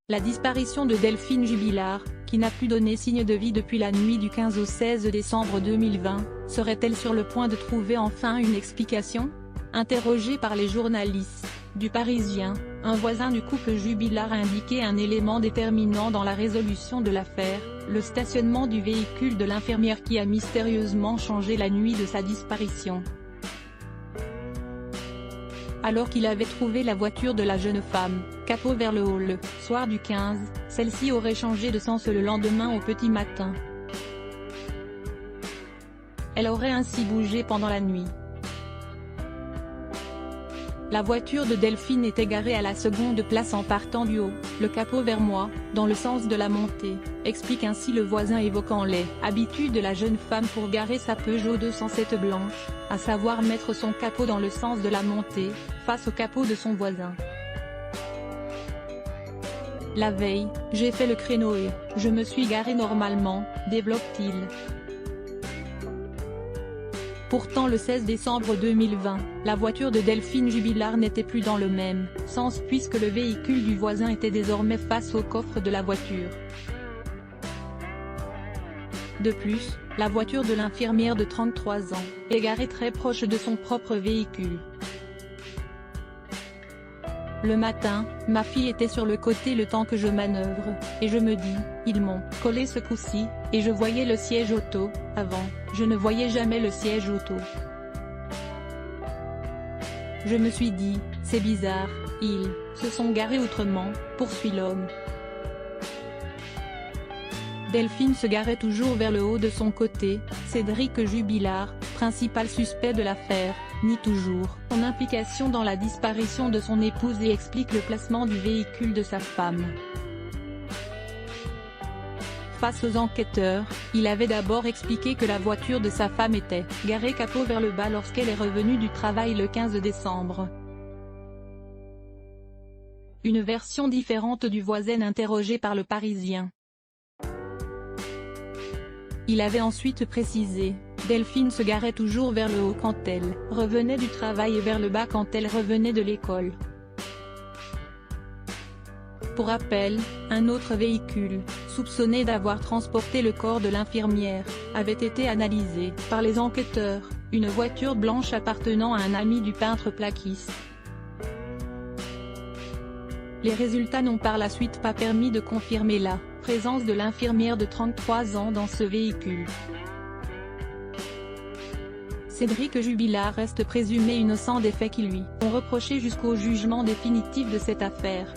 La disparition de Delphine Jubilard, qui n'a plus donné signe de vie depuis la nuit du 15 au 16 décembre 2020, serait-elle sur le point de trouver enfin une explication? Interrogé par les journalistes du Parisien, un voisin du couple Jubilard a indiqué un élément déterminant dans la résolution de l'affaire, le stationnement du véhicule de l'infirmière qui a mystérieusement changé la nuit de sa disparition. Alors qu'il avait trouvé la voiture de la jeune femme, capot vers le haut le soir du 15, celle-ci aurait changé de sens le lendemain au petit matin. Elle aurait ainsi bougé pendant la nuit. La voiture de Delphine était garée à la seconde place en partant du haut, le capot vers moi, dans le sens de la montée, explique ainsi le voisin évoquant les habitudes de la jeune femme pour garer sa Peugeot 207 blanche, à savoir mettre son capot dans le sens de la montée, face au capot de son voisin. La veille, j'ai fait le créneau et je me suis garé normalement, développe-t-il. Pourtant le 16 décembre 2020, la voiture de Delphine Jubilard n'était plus dans le même sens puisque le véhicule du voisin était désormais face au coffre de la voiture. De plus, la voiture de l'infirmière de 33 ans est garée très proche de son propre véhicule. Le matin, ma fille était sur le côté le temps que je manœuvre, et je me dis, ils m'ont collé ce coup-ci, et je voyais le siège auto, avant, je ne voyais jamais le siège auto. Je me suis dit, c'est bizarre, ils se sont garés autrement, poursuit l'homme. Delphine se garait toujours vers le haut de son côté, Cédric Jubilard, principal suspect de l'affaire, nie toujours son implication dans la disparition de son épouse et explique le placement du véhicule de sa femme. Face aux enquêteurs, il avait d'abord expliqué que la voiture de sa femme était garée capot vers le bas lorsqu'elle est revenue du travail le 15 décembre. Une version différente du voisin interrogé par le Parisien. Il avait ensuite précisé, Delphine se garait toujours vers le haut quand elle revenait du travail et vers le bas quand elle revenait de l'école. Pour rappel, un autre véhicule, soupçonné d'avoir transporté le corps de l'infirmière, avait été analysé par les enquêteurs, une voiture blanche appartenant à un ami du peintre plaquiste. Les résultats n'ont par la suite pas permis de confirmer la présence de l'infirmière de 33 ans dans ce véhicule. Cédric Jubilard reste présumé innocent des faits qui lui sont reprochés jusqu'au jugement définitif de cette affaire.